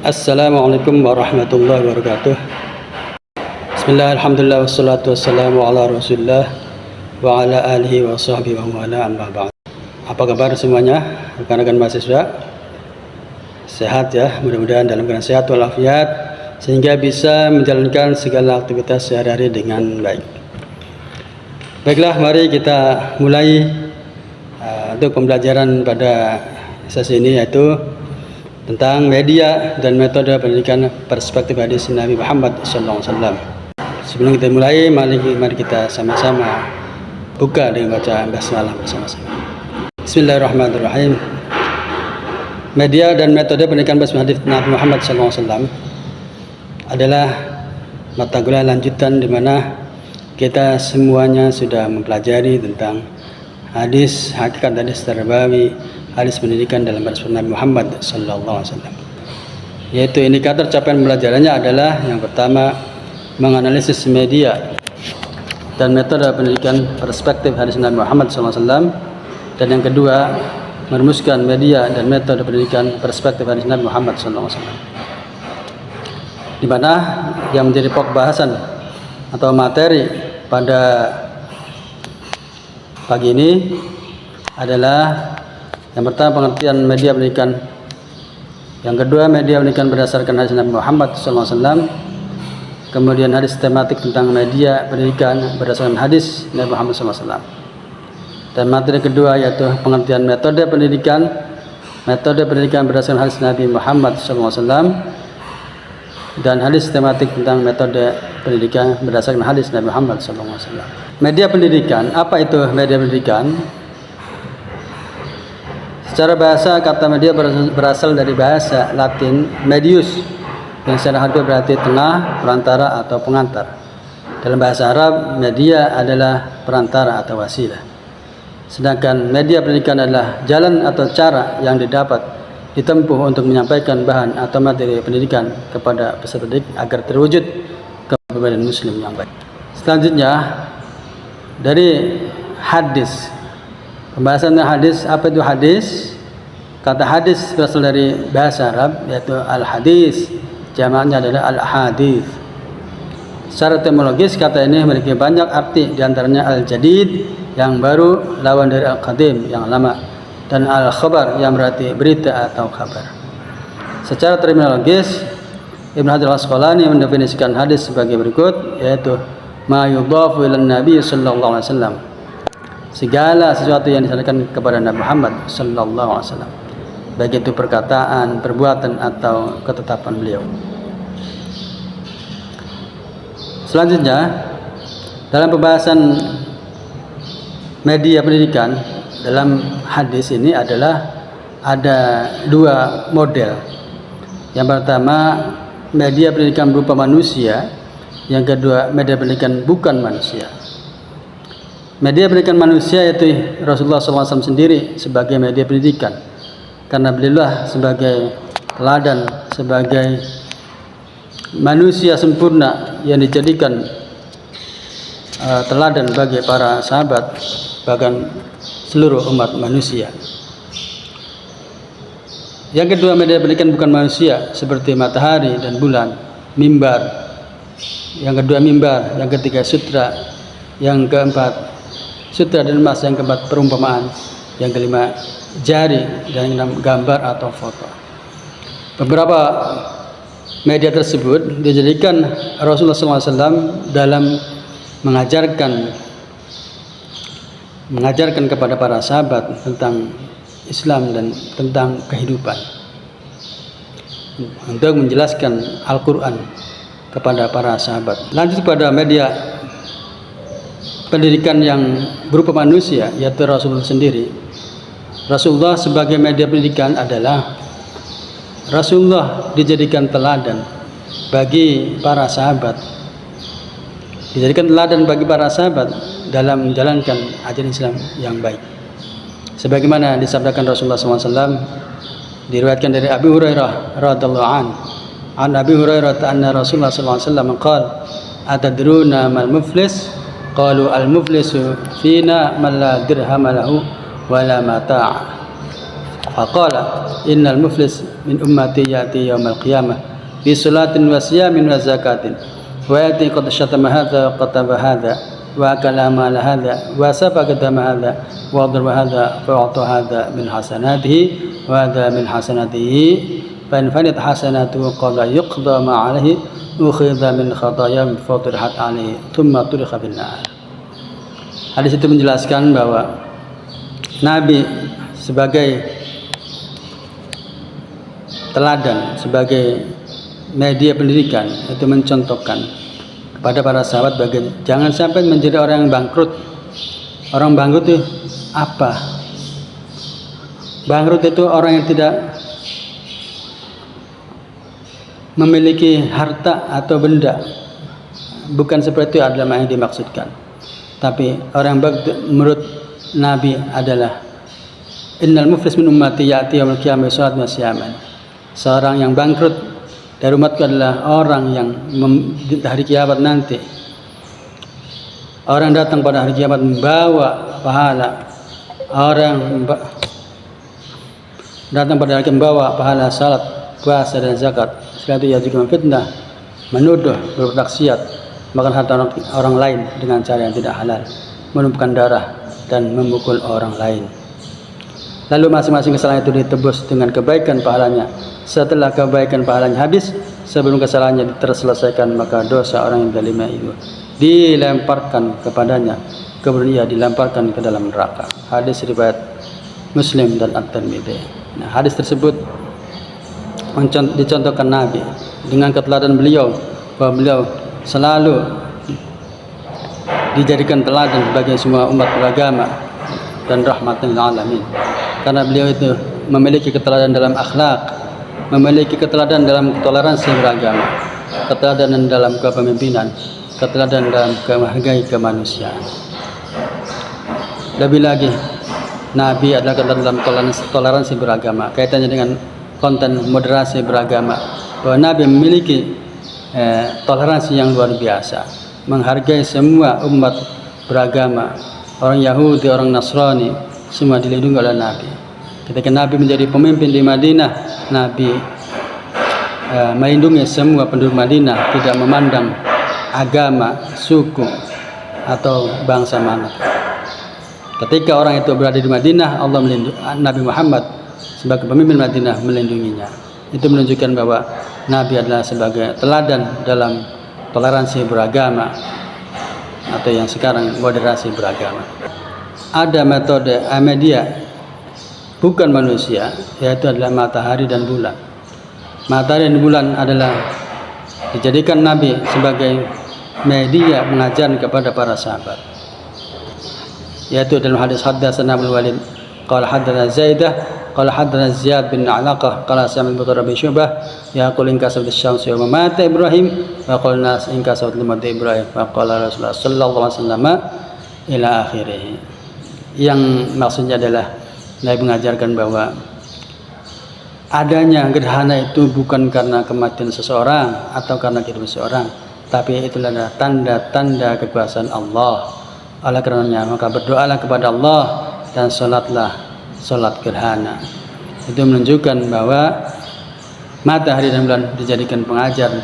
Assalamualaikum warahmatullahi wabarakatuh. Bismillah, alhamdulillah, wassalatu wassalamu ala rasulillah wa ala alihi wa sahbihi wa ala amma ba'd. Apa kabar semuanya, rekan-rekan mahasiswa? Sehat ya, mudah-mudahan dalam keadaan sehat walafiat sehingga bisa menjalankan segala aktivitas sehari-hari dengan baik. Baiklah, mari kita mulai untuk pembelajaran pada sesi ini, yaitu tentang media dan metode pendidikan perspektif hadis Nabi Muhammad SAW. Sebelum kita mulai, mari kita sama-sama buka dengan baca basmalah bersama-sama. Bismillahirrahmanirrahim. Media dan metode pendidikan perspektif hadis Nabi Muhammad SAW adalah mata kuliah lanjutan di mana kita semuanya sudah mempelajari tentang hadis, hakikat hadis terbawi, hadis pendidikan dalam perspektif Nabi Muhammad SAW. Yaitu indikator capaian pembelajarannya adalah yang pertama, menganalisis media dan metode pendidikan perspektif hadis Nabi Muhammad SAW, dan yang kedua, merumuskan media dan metode pendidikan perspektif hadis Nabi Muhammad SAW. Di mana yang menjadi pokok bahasan atau materi pada pagi ini adalah yang pertama, pengertian media pendidikan. Yang kedua, media pendidikan berdasarkan hadis Nabi Muhammad SAW. Kemudian hadis tematik tentang media pendidikan berdasarkan hadis Nabi Muhammad SAW. Dan materi kedua yaitu pengertian metode pendidikan berdasarkan hadis Nabi Muhammad SAW. Dan hadis tematik tentang metode pendidikan berdasarkan hadis Nabi Muhammad SAW. Media pendidikan, apa itu media pendidikan? Secara bahasa, kata media berasal dari bahasa Latin medius, yang secara harfiah berarti tengah, perantara atau pengantar. Dalam bahasa Arab, media adalah perantara atau wasilah. Sedangkan media pendidikan adalah jalan atau cara yang ditempuh untuk menyampaikan bahan atau materi pendidikan kepada peserta didik agar terwujud kepribadian muslim yang baik. Selanjutnya, dari hadis. Pembahasannya hadis. Apa itu hadis? Kata hadis berasal dari bahasa Arab, yaitu al-hadis. Jamaknya adalah al-hadis. Secara etimologis, kata ini memiliki banyak arti, diantaranya al-jadid, yang baru, lawan dari al-qadim, yang lama, dan al-khabar, yang berarti berita atau kabar. Secara terminologis, Ibnu Hajar al-Asqalani mendefinisikan hadis sebagai berikut, yaitu ma yudhafu ilan Nabi sallallahu alaihi wasallam, segala sesuatu yang disampaikan kepada Nabi Muhammad sallallahu alaihi wasallam, baik itu perkataan, perbuatan atau ketetapan beliau. Selanjutnya, dalam pembahasan media pendidikan dalam hadis ini adalah ada dua model. Yang pertama, media pendidikan berupa manusia. Yang kedua, media pendidikan bukan manusia. Media pendidikan manusia yaitu Rasulullah SAW sendiri sebagai media pendidikan, karena beliau sebagai teladan, sebagai manusia sempurna yang dijadikan teladan bagi para sahabat, bahkan seluruh umat manusia. Yang kedua, media pendidikan bukan manusia seperti matahari dan bulan, mimbar. Yang kedua, mimbar. Yang ketiga, sutra. Yang keempat, sutra dan emas. Yang keempat, perumpamaan. Yang kelima, jari. Dan yang keenam, gambar atau foto. Beberapa media tersebut dijadikan Rasulullah SAW dalam mengajarkan kepada para sahabat tentang Islam dan tentang kehidupan, untuk menjelaskan Al-Quran kepada para sahabat. Lanjut pada media pendidikan yang berupa manusia, yaitu Rasulullah sendiri. Rasulullah sebagai media pendidikan adalah Rasulullah dijadikan teladan bagi para sahabat, dalam menjalankan ajaran Islam yang baik. Sebagaimana disabdakan Rasulullah SAW, diriwayatkan dari Abi Hurairah radhiyallahu an Abi Hurairah anna Rasulullah SAW qala atadruna mal muflis? Qalu al muflisu fina man la dirham lahu wa la mata'. Faqala innal muflis min ummati ya'ti yaumal qiyamah bi salatin wa siyamin wa zakatin wa ya'ti qad syatama hadza wa qataba hadza wa akala mala hadza wa safaka dama hadza wa darba hadza fa a'ta hadza min hasanatihi wa hadza min hasanatihi fa in fanat hasanatuhu qala yuqda ma 'alaihi ukhidha min khatayam fatirhat 'alaihi thumma turikha bin nar. Hadis itu menjelaskan bahwa Nabi sebagai teladan, sebagai media pendidikan, itu mencontohkan kepada para sahabat jangan sampai menjadi orang yang bangkrut. Orang bangkrut itu apa? Bangkrut itu orang yang tidak memiliki harta atau benda. Bukan seperti itu adalah yang dimaksudkan. Tapi orang bangkrut menurut Nabi adalah innal muflis min ummati ya'ti yaumil qiyamah salat wa siyaman. Seorang yang bangkrut dari umatku adalah orang yang hari kiamat nanti. Orang datang pada hari kiamat membawa pahala. Orang datang pada hari kiamat membawa pahala salat, puasa dan zakat. Setelah itu ia juga memfitnah, menuduh, bertaksiat, makan harta orang lain dengan cara yang tidak halal, menumpahkan darah dan memukul orang lain. Lalu masing-masing kesalahan itu ditebus dengan kebaikan pahalanya. Setelah kebaikan pahalanya habis, sebelum kesalahannya terselesaikan, maka dosa orang yang zalimah itu dilemparkan kepadanya, kemudian ia dilemparkan ke dalam neraka. Hadis riwayat Muslim dan At-Tirmidzi. Nah, hadis tersebut dicontohkan Nabi dengan keteladanan beliau, bahwa beliau selalu dijadikan teladan bagi semua umat beragama dan rahmatan lil alamin. Karena beliau itu memiliki keteladanan dalam akhlak, memiliki keteladanan dalam toleransi beragama, keteladanan dalam kepemimpinan, keteladanan dalam menghargai kemanusiaan. Lebih lagi, Nabi adalah keteladanan dalam toleransi beragama. Kaitannya dengan konten moderasi beragama, bahwa Nabi memiliki toleransi yang luar biasa, menghargai semua umat beragama, orang Yahudi, orang Nasrani, semua dilindungi oleh Nabi. Ketika Nabi menjadi pemimpin di Madinah, Nabi melindungi semua penduduk Madinah, tidak memandang agama, suku, atau bangsa mana. Ketika orang itu berada di Madinah, Allah melindungi Nabi Muhammad sebagai pemimpin Madinah, melindunginya. Itu menunjukkan bahwa Nabi adalah sebagai teladan dalam toleransi beragama, atau yang sekarang moderasi beragama. Ada metode media bukan manusia, yaitu adalah matahari dan bulan. Matahari dan bulan adalah dijadikan Nabi sebagai media pengajaran kepada para sahabat, yaitu dalam hadis haddatsana Abdul Walid qala haddatsana Zaidah qala haddatsana Ziyad bin Alaqah qala sami'tu Rabbi Syubah yaqul in kasab asy-syams wa mata Ibrahim wa qala nas in kasab mata Ibrahim wa qala Rasulullah sallallahu alaihi wasallam ila akhirih. Yang maksudnya adalah Nabi mengajarkan bahwa adanya gerhana itu bukan karena kematian seseorang atau karena kehidupan seseorang, tapi itulah tanda-tanda kekuasaan Allah. Oleh karenanya maka berdoalah kepada Allah dan salatlah salat gerhana. Itu menunjukkan bahwa matahari dan bulan dijadikan pengajar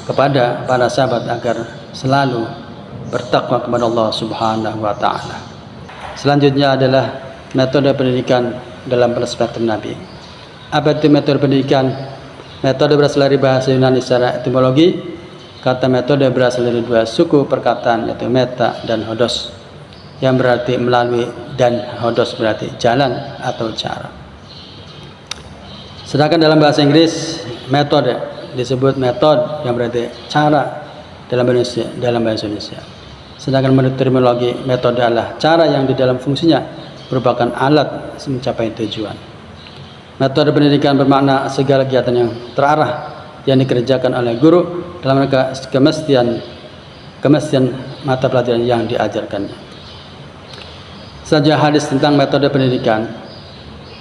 kepada para sahabat agar selalu bertakwa kepada Allah Subhanahu wa taala. Selanjutnya adalah metode pendidikan dalam perspektif Nabi. Apa itu metode pendidikan? Metode berasal dari bahasa Yunani secara etimologi. Kata metode berasal dari dua suku perkataan, yaitu meta dan hodos, yang berarti melalui, dan hodos berarti jalan atau cara. Sedangkan dalam bahasa Inggris, metode disebut metode, yang berarti cara dalam bahasa Indonesia. Sedangkan menurut terminologi, metode adalah cara yang di dalam fungsinya merupakan alat mencapai tujuan. Metode pendidikan bermakna segala kegiatan yang terarah yang dikerjakan oleh guru dalam rangka kemestian mata pelajaran yang diajarkannya. Saja hadis tentang metode pendidikan.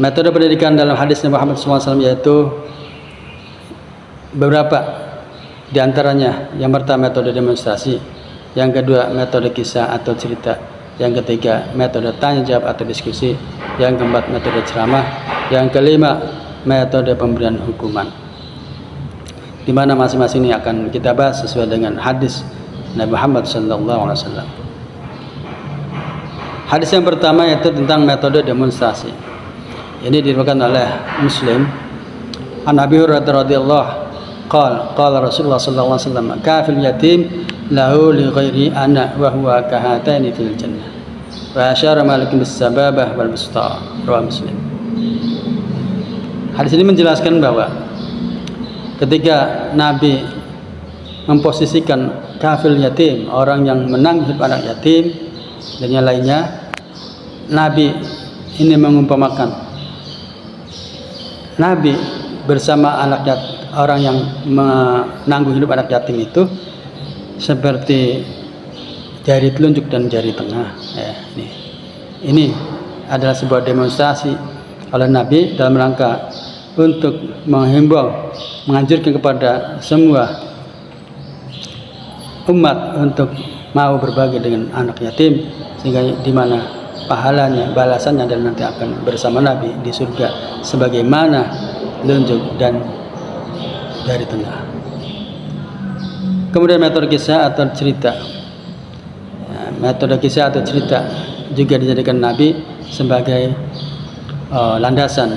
Metode pendidikan dalam hadis Nabi Muhammad SAW yaitu beberapa di antaranya. Yang pertama metode demonstrasi, yang kedua metode kisah atau cerita, yang ketiga metode tanya jawab atau diskusi, yang keempat metode ceramah, Yang kelima, metode pemberian hukuman, di mana masing-masing ini akan kita bahas sesuai dengan hadis Nabi Muhammad SAW. Hadis yang pertama yaitu tentang metode demonstrasi. Ini diriwayatkan oleh Muslim. An Abi Hurairah radhiyallahu qala Rasulullah sallallahu alaihi wasallam kafil yatim lahu li ghairi ana wa huwa kahataini fil jannah wa asyara malikum bis sababah wal busta. Riwayat Muslim. Hadis ini menjelaskan bahwa ketika Nabi memposisikan kafil yatim, orang yang menanggung hidup anak yatim dan yang lainnya, Nabi ini mengumpamakan Nabi bersama anak yatim, orang yang menanggung hidup anak yatim itu seperti jari telunjuk dan jari tengah. Ini adalah sebuah demonstrasi oleh Nabi dalam rangka untuk menghimbau, menganjurkan kepada semua umat untuk mau berbagi dengan anak yatim, sehingga di mana pahalanya, balasannya dan nanti akan bersama Nabi di surga sebagaimana telunjuk dan jari tengah. Kemudian metode kisah atau cerita. Metode kisah atau cerita juga dijadikan Nabi sebagai landasan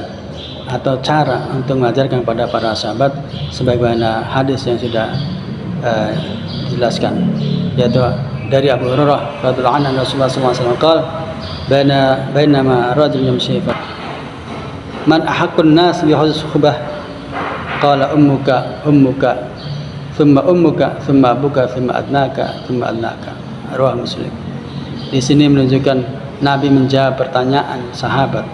atau cara untuk mengajarkan kepada para sahabat, sebagaimana hadis yang sudah dijelaskan, yaitu dari Abu Hurairah radhiyallahu anhu Rasulullah SAW qala bainama rajul yamshi man ahaqqun nas bi husni suhbah qala ummuka thumma abuka thumma adnaka Riwayat Muslim. Di sini menunjukkan Nabi menjawab pertanyaan sahabat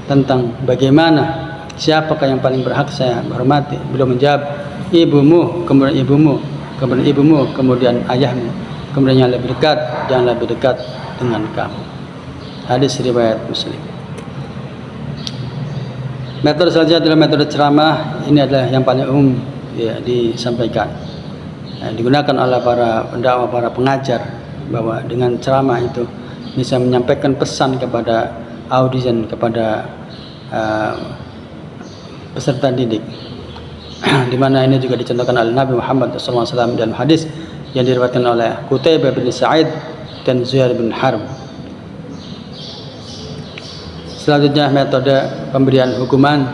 tentang bagaimana, siapakah yang paling berhak saya hormati. Beliau menjawab, ibumu, kemudian ibumu, kemudian ibumu, kemudian ayahmu, kemudian yang lebih dekat, yang lebih dekat dengan kamu. Hadis riwayat Muslim. Metode selanjutnya adalah metode ceramah. Ini adalah yang paling umum disampaikan, digunakan oleh para pendakwah, para pengajar, bahwa dengan ceramah itu bisa menyampaikan pesan kepada audien, kepada peserta didik. Di mana ini juga dicontohkan oleh Nabi Muhammad SAW dalam hadis yang diriwayatkan oleh Qutaibah bin Sa'id dan Zuhair bin Harb. Selanjutnya metode pemberian hukuman,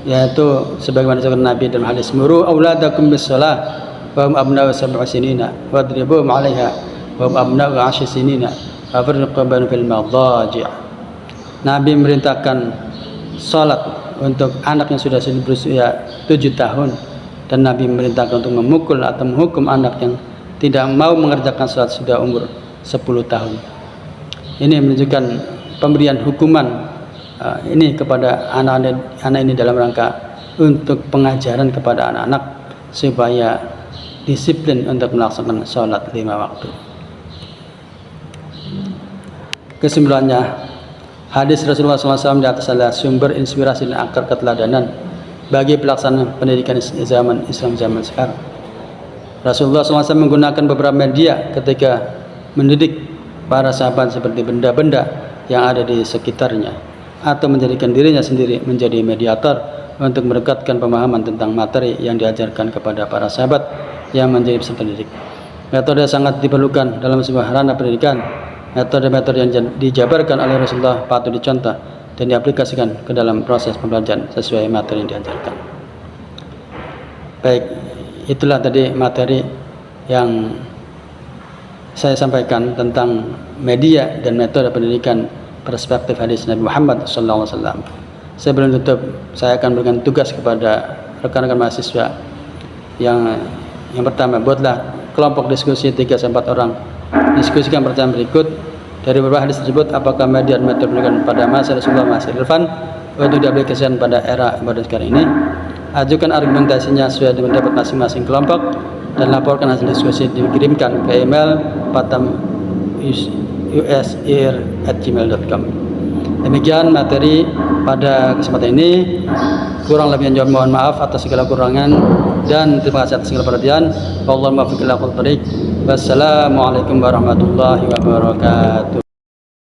yaitu sebagaimana disebutkan Nabi dalam hadis, muru auladakum bis-shalah wa hum abna'u sab'i sinina wadribuhum 'alaiha wa hum abna'u 'ashri sinina wa farriqu bainahum fil madaji'. Nabi memerintahkan salat untuk anak yang sudah berusia 7 tahun, dan Nabi memerintahkan untuk memukul atau menghukum anak yang tidak mau mengerjakan salat sudah umur 10 tahun. Ini menunjukkan pemberian hukuman ini kepada anak-anak ini dalam rangka untuk pengajaran kepada anak-anak supaya disiplin untuk melaksanakan sholat 5 waktu. Kesimpulannya, hadis Rasulullah SAW di atas adalah sumber inspirasi dan akar keteladanan bagi pelaksanaan pendidikan zaman Islam zaman sekarang. Rasulullah SAW menggunakan beberapa media ketika mendidik para sahabat, seperti benda-benda yang ada di sekitarnya, atau menjadikan dirinya sendiri menjadi mediator untuk mendekatkan pemahaman tentang materi yang diajarkan kepada para sahabat yang menjadi peserta didik. Metode sangat diperlukan dalam sebuah ranah pendidikan. Metode-metode yang dijabarkan oleh Rasulullah patut dicontoh dan diaplikasikan ke dalam proses pembelajaran sesuai materi yang diajarkan. Baik, itulah tadi materi yang saya sampaikan tentang media dan metode pendidikan perspektif hadis Nabi Muhammad SAW. Sebelum tutup, saya akan berikan tugas kepada rekan-rekan mahasiswa. Yang pertama, buatlah kelompok diskusi 3-4 orang. Diskusikan pertanyaan berikut. Dari beberapa hadis tersebut, apakah media dan metode pendidikan pada masa Rasulullah masih relevan untuk diaplikasikan pada era modern sekarang ini? Ajukan argumentasinya sesuai dengan pendapat masing-masing kelompok dan laporkan hasil diskusi dikirimkan ke email patam.usir@gmail.com. Demikian materi pada kesempatan ini. Kurang lebihnya mohon maaf atas segala kurangan, dan terima kasih atas segala perhatian. Wassalamualaikum warahmatullahi wabarakatuh.